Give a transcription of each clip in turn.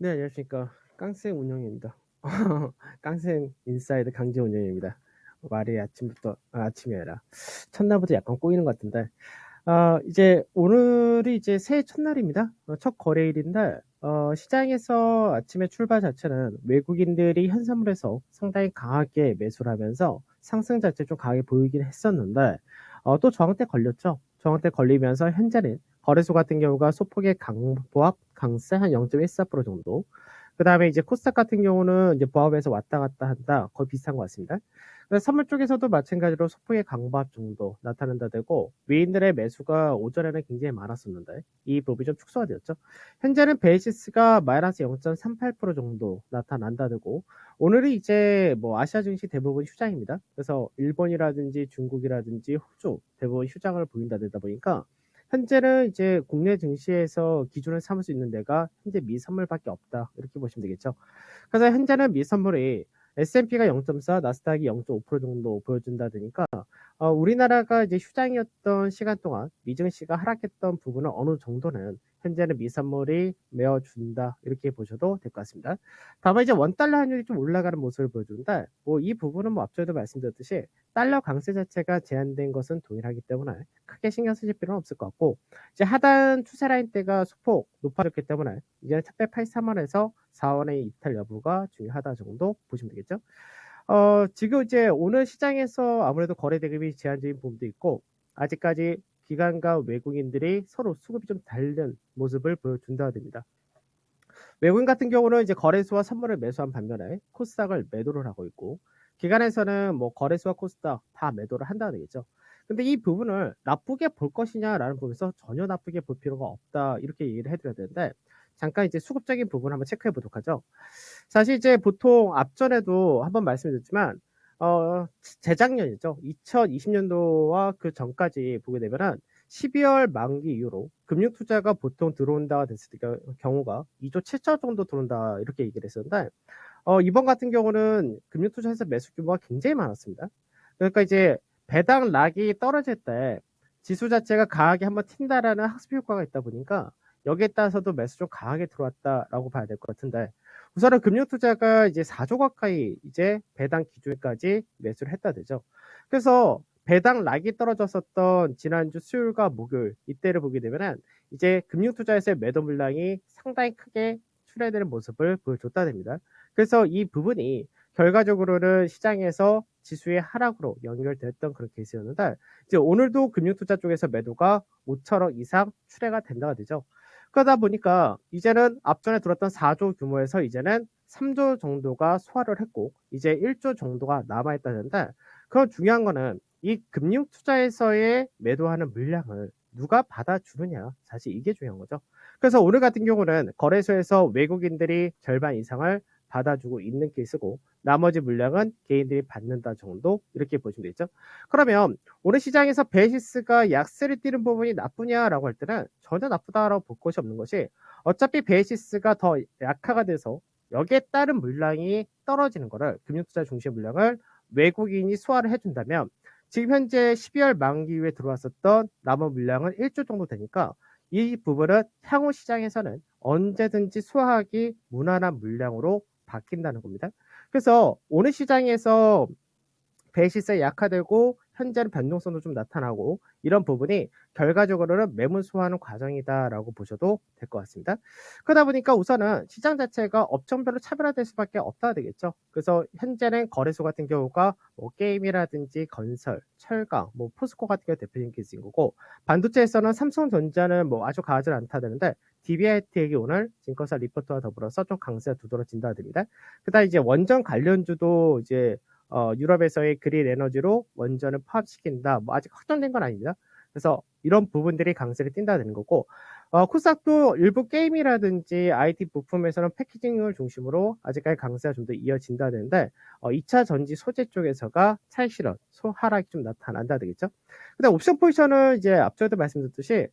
네, 안녕하십니까. 깡생 운영입니다. 깡생 인사이드 강제 운영입니다. 말이 아침이 아니라 첫날부터 약간 꼬이는 것 같은데, 이제 오늘이 이제 새해 첫날입니다. 첫 거래일인데, 시장에서 아침에 출발 자체는 외국인들이 현선물에서 상당히 강하게 매수를 하면서 상승 자체 좀 강하게 보이긴 했었는데, 또 저항대 걸렸죠. 저항대 걸리면서 현재는 거래소 같은 경우가 소폭의 강보합, 강세 한 0.14% 정도. 그 다음에 이제 코스닥 같은 경우는 이제 보합에서 왔다 갔다 한다. 거의 비슷한 것 같습니다. 그래서 선물 쪽에서도 마찬가지로 소폭의 강보합 정도 나타난다 되고, 외인들의 매수가 오전에는 굉장히 많았었는데, 이 부분이 좀 축소가 되었죠. 현재는 베이시스가 마이너스 0.38% 정도 나타난다 되고, 오늘은 이제 뭐 아시아 증시 대부분 휴장입니다. 그래서 일본이라든지 중국이라든지 호주 대부분 휴장을 보인다 되다 보니까, 현재는 이제 국내 증시에서 기준을 삼을 수 있는 데가 현재 미 선물밖에 없다. 이렇게 보시면 되겠죠. 그래서 현재는 미 선물이 S&P가 0.4, 나스닥이 0.5% 정도 보여준다 되니까 우리나라가 이제 휴장이었던 시간 동안 미증시가 하락했던 부분은 어느 정도는 현재는 미 선물이 메어준다 이렇게 보셔도 될 것 같습니다. 다만 이제 원달러 환율이 좀 올라가는 모습을 보여주는데 뭐 이 부분은 뭐 앞서도 말씀드렸듯이 달러 강세 자체가 제한된 것은 동일하기 때문에 크게 신경 쓰실 필요는 없을 것 같고 이제 하단 추세 라인 대가 소폭 높아졌기 때문에 이제는 1183원에서 4원의 이탈 여부가 중요하다 정도 보시면 되겠죠. 지금 이제 오늘 시장에서 아무래도 거래 대금이 제한적인 부분도 있고 아직까지 기관과 외국인들이 서로 수급이 좀 다른 모습을 보여준다 됩니다. 외국인 같은 경우는 이제 거래소와 선물을 매수한 반면에 코스닥을 매도를 하고 있고 기관에서는 뭐 거래소와 코스닥 다 매도를 한다 되겠죠. 근데 이 부분을 나쁘게 볼 것이냐라는 부분에서 전혀 나쁘게 볼 필요가 없다 이렇게 얘기를 해드려야 되는데 잠깐 이제 수급적인 부분 한번 체크해 보도록 하죠. 사실 이제 보통 앞전에도 한번 말씀드렸지만 재작년이죠. 2020년도와 그 전까지 보게 되면은 12월 만기 이후로 금융 투자가 보통 들어온다 됐을 때 경우가 2조 7천 정도 들어온다 이렇게 얘기를 했었는데 이번 같은 경우는 금융 투자에서 매수 규모가 굉장히 많았습니다. 그러니까 이제 배당 락이 떨어질 때 지수 자체가 강하게 한번 튄다라는 학습 효과가 있다 보니까 여기에 따라서도 매수 좀 강하게 들어왔다라고 봐야 될 것 같은데 우선은 금융투자가 이제 4조 가까이 이제 배당 기준까지 매수를 했다 되죠. 그래서 배당 락이 떨어졌었던 지난주 수요일과 목요일 이때를 보게 되면은 이제 금융투자에서의 매도 물량이 상당히 크게 출회되는 모습을 보여줬다 됩니다. 그래서 이 부분이 결과적으로는 시장에서 지수의 하락으로 연결됐던 그런 케이스였는데 이제 오늘도 금융투자 쪽에서 매도가 5천억 이상 출회가 된다가 되죠. 그러다 보니까 이제는 앞전에 들었던 4조 규모에서 이제는 3조 정도가 소화를 했고 이제 1조 정도가 남아있다는데 그런 중요한 거는 이 금융투자에서의 매도하는 물량을 누가 받아주느냐 사실 이게 중요한 거죠. 그래서 오늘 같은 경우는 거래소에서 외국인들이 절반 이상을 받아주고 있는 케이스고 나머지 물량은 개인들이 받는다 정도 이렇게 보시면 되죠. 그러면 오늘 시장에서 베이시스가 약세를 띠는 부분이 나쁘냐라고 할 때는 전혀 나쁘다라고 볼 것이 없는 것이 어차피 베이시스가 더 약화가 돼서 여기에 따른 물량이 떨어지는 거를 금융투자 중심 물량을 외국인이 소화를 해준다면 지금 현재 12월 만기 이후에 들어왔었던 남은 물량은 1조 정도 되니까 이 부분은 향후 시장에서는 언제든지 소화하기 무난한 물량으로 바뀐다는 겁니다. 그래서 오늘 시장에서 베이시스가 약화되고 현재는 변동성도 좀 나타나고 이런 부분이 결과적으로는 매물 소화하는 과정이다라고 보셔도 될 것 같습니다. 그러다 보니까 우선은 시장 자체가 업종별로 차별화될 수밖에 없다 되겠죠. 그래서 현재는 거래소 같은 경우가 뭐 게임이라든지 건설, 철강, 뭐 포스코 같은 경우 대표적인 케이스인 거고 반도체에서는 삼성전자는 뭐 아주 강하지 않다 되는데 DBIT에게 오늘 증권사 리포트와 더불어서 좀 강세가 두드러진다 됩니다. 그다음 이제 원전 관련주도 이제 유럽에서의 그린 에너지로 원전을 파업시킨다. 뭐 아직 확정된 건 아닙니다. 그래서 이런 부분들이 강세를 띈다는 거고 코스닥도 일부 게임이라든지 IT 부품에서는 패키징을 중심으로 아직까지 강세가 좀 더 이어진다 되는데 2차 전지 소재 쪽에서가 차익실현, 하락이 좀 나타난다 되겠죠. 근데 옵션 포지션은 이제 앞서도 말씀드렸듯이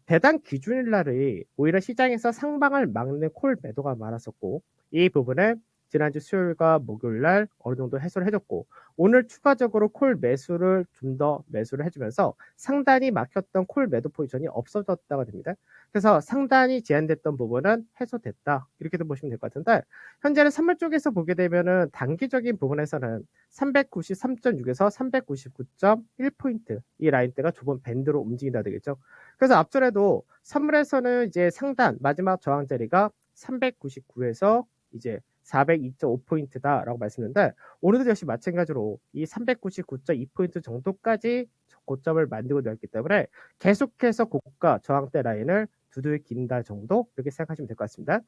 배당 기준일 날이 오히려 시장에서 상방을 막는 콜 매도가 많았었고 이 부분을 지난주 수요일과 목요일 날 어느 정도 해소를 해줬고, 오늘 추가적으로 콜 매수를 좀 더 매수를 해주면서 상단이 막혔던 콜 매도 포지션이 없어졌다가 됩니다. 그래서 상단이 제한됐던 부분은 해소됐다, 이렇게도 보시면 될 것 같은데, 현재는 선물 쪽에서 보게 되면은 단기적인 부분에서는 393.6에서 399.1포인트 이 라인대가 좁은 밴드로 움직인다 되겠죠. 그래서 앞전에도 선물에서는 이제 상단 마지막 저항 자리가 399에서 이제 402.5포인트다라고 말씀드렸는데, 오늘도 역시 마찬가지로 이 399.2포인트 정도까지 고점을 만들고 되었기 때문에 계속해서 고가 저항대 라인을 두들긴다 정도, 이렇게 생각하시면 될 것 같습니다.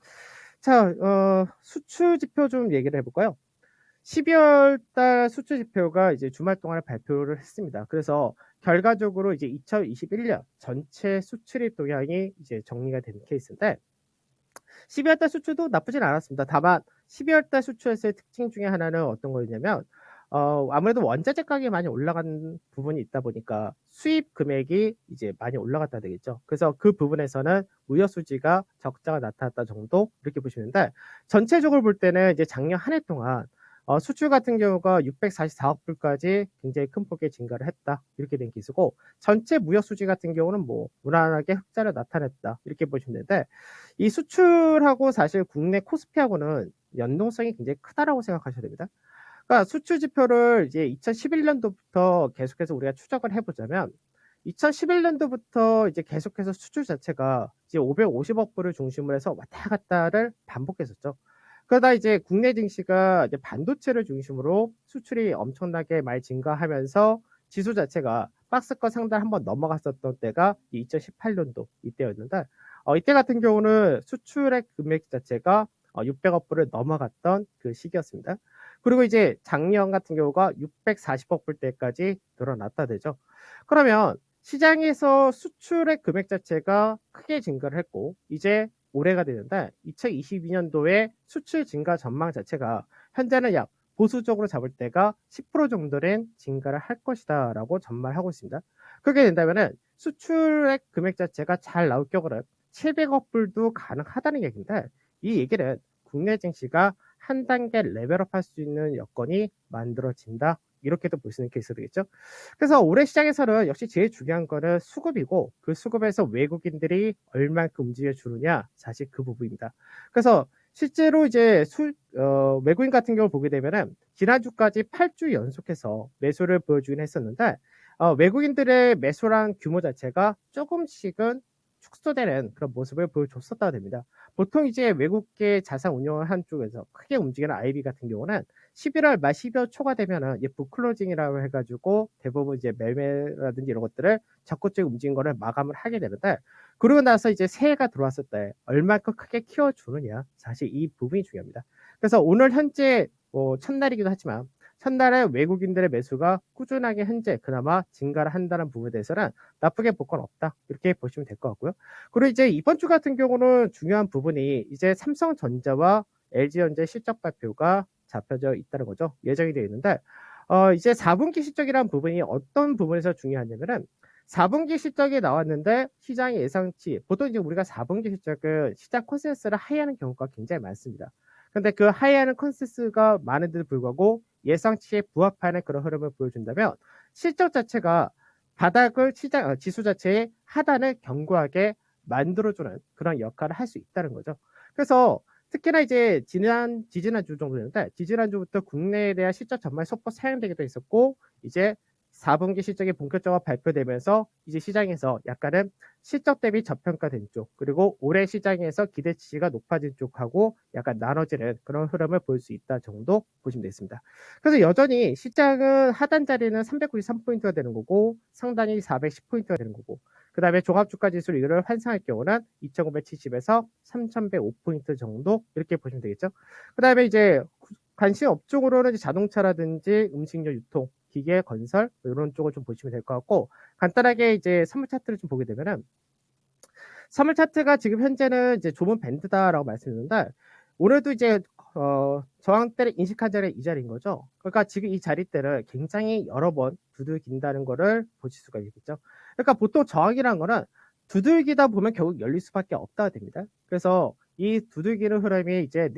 자, 수출 지표 좀 얘기를 해볼까요? 12월 달 수출 지표가 이제 주말 동안에 발표를 했습니다. 그래서 결과적으로 이제 2021년 전체 수출입 동향이 이제 정리가 된 케이스인데, 12월 달 수출도 나쁘진 않았습니다. 다만 12월 달 수출에서의 특징 중에 하나는 어떤 거였냐면, 아무래도 원자재 가격이 많이 올라간 부분이 있다 보니까 수입 금액이 이제 많이 올라갔다 되겠죠. 그래서 그 부분에서는 무역 수지가 적자가 나타났다 정도, 이렇게 보시는데, 전체적으로 볼 때는 이제 작년 한 해 동안 수출 같은 경우가 644억 불까지 굉장히 큰 폭의 증가를 했다, 이렇게 된 기수고, 전체 무역 수지 같은 경우는 뭐 무난하게 흑자를 나타냈다, 이렇게 보시면 되는데, 이 수출하고 사실 국내 코스피하고는 연동성이 굉장히 크다라고 생각하셔야 됩니다. 그러니까 수출 지표를 이제 2011년도부터 계속해서 우리가 추적을 해보자면, 2011년도부터 이제 계속해서 수출 자체가 이제 550억 불을 중심으로 해서 왔다 갔다를 반복했었죠. 그러다 이제 국내 증시가 이제 반도체를 중심으로 수출이 엄청나게 많이 증가하면서 지수 자체가 박스권 상단 한번 넘어갔었던 때가 2018년도 이때였는데, 이때 같은 경우는 수출의 금액 자체가 600억 불을 넘어갔던 그 시기였습니다. 그리고 이제 작년 같은 경우가 640억 불 때까지 늘어났다 되죠. 그러면 시장에서 수출의 금액 자체가 크게 증가를 했고, 이제 올해가 되는데 2022년도에 수출 증가 전망 자체가 현재는 약 보수적으로 잡을 때가 10% 정도는 증가를 할 것이다 라고 전망하고 있습니다. 그렇게 된다면 수출의 금액 자체가 잘 나올 경우는 700억 불도 가능하다는 얘기인데, 이 얘기는 국내 증시가 한 단계 레벨업 할 수 있는 여건이 만들어진다, 이렇게도 볼 수 있는 케이스가 되겠죠. 그래서 올해 시장에서는 역시 제일 중요한 거는 수급이고, 그 수급에서 외국인들이 얼만큼 움직여 주느냐, 사실 그 부분입니다. 그래서 실제로 이제 외국인 같은 경우를 보게 되면은 지난주까지 8주 연속해서 매수를 보여주긴 했었는데, 외국인들의 매수랑 규모 자체가 조금씩은 축소되는 그런 모습을 보여줬었다고 됩니다. 보통 이제 외국계 자산 운용을 한 쪽에서 크게 움직이는 IB 같은 경우는 11월 말 12월 초가 되면은 북클로징이라고 해가지고 대부분 이제 매매라든지 이런 것들을 적극적으로 움직인 거를 마감을 하게 되는데, 그러고 나서 이제 새해가 들어왔을 때 얼마큼 크게 키워주느냐, 사실 이 부분이 중요합니다. 그래서 오늘 현재 첫날이기도 하지만 첫날에 외국인들의 매수가 꾸준하게 현재 그나마 증가를 한다는 부분에 대해서는 나쁘게 볼 건 없다, 이렇게 보시면 될 것 같고요. 그리고 이제 이번 주 같은 경우는 중요한 부분이 이제 삼성전자와 LG전자의 실적 발표가 잡혀져 있다는 거죠. 예정이 되어 있는데, 이제 4분기 실적이라는 부분이 어떤 부분에서 중요하냐면은, 4분기 실적이 나왔는데 시장의 예상치, 보통 이제 우리가 4분기 실적은 시장 컨센서스를 하회하는 경우가 굉장히 많습니다. 근데 그 하회하는 컨센서스가 많은데도 불구하고 예상치에 부합하는 그런 흐름을 보여준다면, 실적 자체가 바닥을 지수 자체의 하단을 견고하게 만들어주는 그런 역할을 할 수 있다는 거죠. 그래서 특히나 이제 지지난주 정도였는데, 지지난주부터 국내에 대한 실적 전망이 소폭 상향되기도 했었고, 이제 4분기 실적이 본격적으로 발표되면서 이제 시장에서 약간은 실적 대비 저평가된 쪽, 그리고 올해 시장에서 기대치가 높아진 쪽하고 약간 나눠지는 그런 흐름을 볼 수 있다 정도 보시면 되겠습니다. 그래서 여전히 시장은 하단 자리는 393포인트가 되는 거고, 상단이 410포인트가 되는 거고, 그 다음에 종합주가 지수를 이거를 환산할 경우는 2570에서 3105포인트 정도, 이렇게 보시면 되겠죠. 그 다음에 이제 관심 업종으로는 자동차라든지 음식료 유통, 기계, 건설 이런 쪽을 좀 보시면 될 것 같고, 간단하게 이제 선물 차트를 좀 보게 되면은, 선물 차트가 지금 현재는 이제 좁은 밴드다라고 말씀드렸는데, 오늘도 이제 저항대를 인식한 자리가 이 자리인 거죠. 그러니까 지금 이 자리대를 굉장히 여러 번 두들긴다는 거를 보실 수가 있겠죠. 그러니까 보통 저항이라는 거는 두들기다 보면 결국 열릴 수밖에 없다가 됩니다. 그래서 이 두들기는 흐름이 이제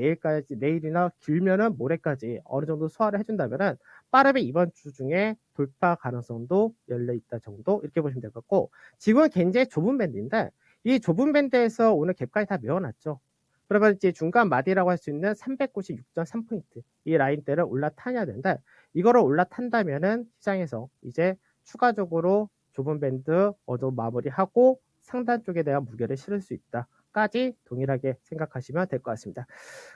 내일이나 길면은 모레까지 어느 정도 소화를 해준다면은 빠르면 이번 주 중에 돌파 가능성도 열려 있다 정도 이렇게 보시면 될 것 같고 지금은 굉장히 좁은 밴드인데 이 좁은 밴드에서 오늘 갭까지 다 메워놨죠. 그러면 이제 중간 마디라고 할 수 있는 396.3포인트 이 라인대를 올라타야 되는데 이거를 올라탄다면은 시장에서 이제 추가적으로 좁은 밴드 어도 마무리하고 상단 쪽에 대한 무게를 실을 수 있다까지 동일하게 생각하시면 될 것 같습니다.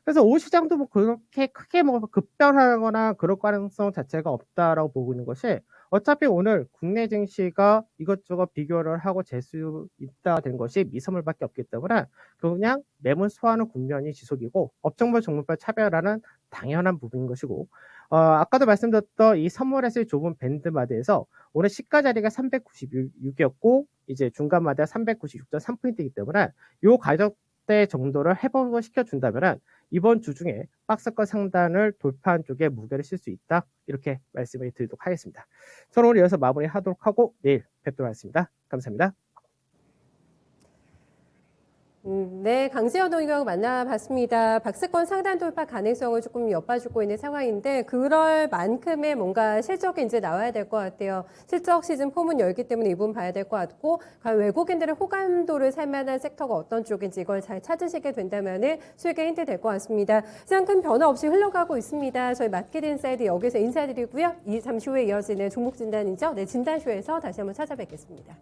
그래서 오후 시장도 뭐 그렇게 크게 뭐 급변하거나 그럴 가능성 자체가 없다라고 보고 있는 것이 어차피 오늘 국내 증시가 이것저것 비교를 하고 잴 수 있다 된 것이 미선물밖에 없기 때문에 그냥 매물 소화하는 국면이 지속이고 업종별 종목별 차별화는 당연한 부분인 것이고 아까도 말씀드렸던 이 선물에서의 좁은 밴드마다에서 오늘 시가 자리가 396이었고 이제 중간마다 396.3포인트이기 때문에 요 가격대 정도를 회복을 시켜준다면 이번 주 중에 박스권 상단을 돌파한 쪽에 무게를 실 수 있다 이렇게 말씀을 드리도록 하겠습니다. 저는 오늘 여기서 마무리하도록 하고 내일 뵙도록 하겠습니다. 감사합니다. 네, 강세현 의원 만나봤습니다. 박스권 상단 돌파 가능성을 조금 엿봐주고 있는 상황인데 그럴 만큼의 뭔가 실적이 이제 나와야 될 것 같아요. 실적 시즌 폼은 열기 때문에 이 부분 봐야 될 것 같고 과연 외국인들의 호감도를 살 만한 섹터가 어떤 쪽인지 이걸 잘 찾으시게 된다면 수익에 힌트 될 것 같습니다. 시장 큰 변화 없이 흘러가고 있습니다. 저희 마켓 인사이드 여기서 인사드리고요. 잠시 후에 이어지는 종목 진단이죠. 네, 진단쇼에서 다시 한번 찾아뵙겠습니다.